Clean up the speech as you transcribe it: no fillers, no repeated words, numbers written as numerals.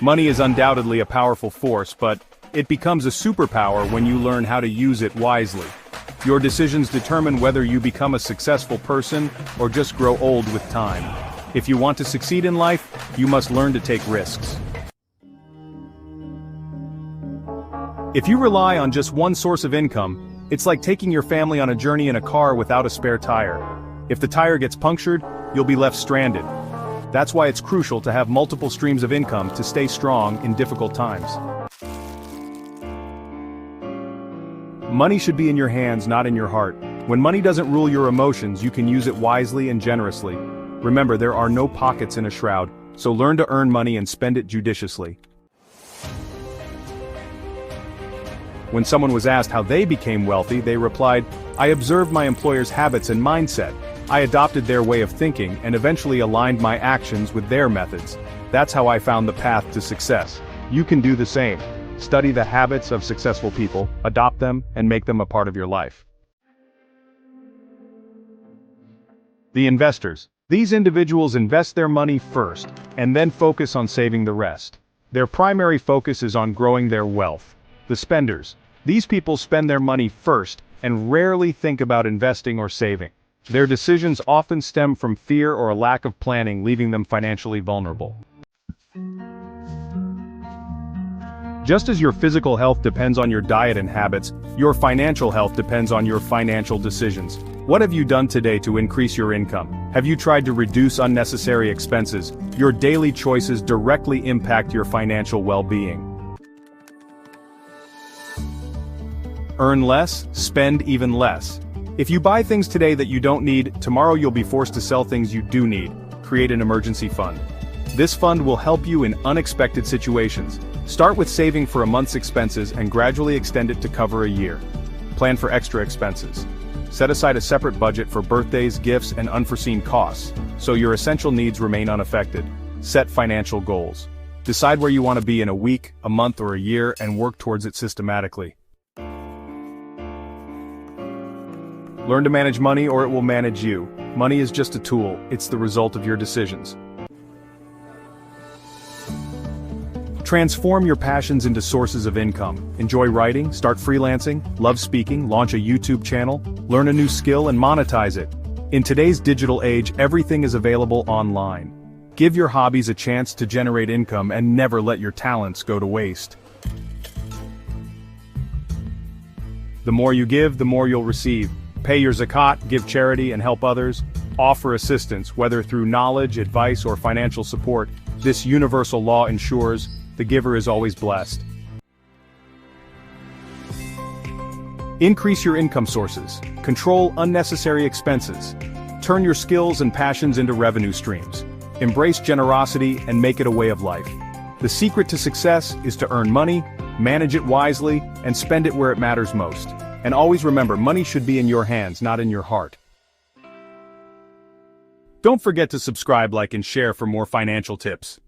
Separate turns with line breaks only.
Money is undoubtedly a powerful force, but it becomes a superpower when you learn how to use it wisely. Your decisions determine whether you become a successful person or just grow old with time. If you want to succeed in life, you must learn to take risks. If you rely on just one source of income, it's like taking your family on a journey in a car without a spare tire. If the tire gets punctured, you'll be left stranded. That's why it's crucial to have multiple streams of income to stay strong in difficult times. Money should be in your hands, not in your heart. When money doesn't rule your emotions, you can use it wisely and generously. Remember, there are no pockets in a shroud, so learn to earn money and spend it judiciously. When someone was asked how they became wealthy, they replied, "I observed my employer's habits and mindset. I adopted their way of thinking and eventually aligned my actions with their methods. That's how I found the path to success." You can do the same. Study the habits of successful people, adopt them, and make them a part of your life. The investors. These individuals invest their money first, and then focus on saving the rest. Their primary focus is on growing their wealth. The spenders. These people spend their money first, and rarely think about investing or saving. Their decisions often stem from fear or a lack of planning, leaving them financially vulnerable. Just as your physical health depends on your diet and habits, your financial health depends on your financial decisions. What have you done today to increase your income? Have you tried to reduce unnecessary expenses? Your daily choices directly impact your financial well-being. Earn less, spend even less. If you buy things today that you don't need, tomorrow you'll be forced to sell things you do need. Create an emergency fund. This fund will help you in unexpected situations. Start with saving for a month's expenses and gradually extend it to cover a year. Plan for extra expenses. Set aside a separate budget for birthdays, gifts, and unforeseen costs, so your essential needs remain unaffected. Set financial goals. Decide where you want to be in a week, a month, or a year and work towards it systematically. Learn to manage money or it will manage you. Money is just a tool, it's the result of your decisions. Transform your passions into sources of income. Enjoy writing, start freelancing, love speaking, launch a YouTube channel, learn a new skill and monetize it. In today's digital age, everything is available online. Give your hobbies a chance to generate income and never let your talents go to waste. The more you give, the more you'll receive. Pay your zakat, give charity and help others. Offer assistance, whether through knowledge, advice, or financial support. This universal law ensures the giver is always blessed. Increase your income sources. Control unnecessary expenses. Turn your skills and passions into revenue streams. Embrace generosity and make it a way of life. The secret to success is to earn money, manage it wisely, and spend it where it matters most. And always remember, money should be in your hands, not in your heart. Don't forget to subscribe, like, and share for more financial tips.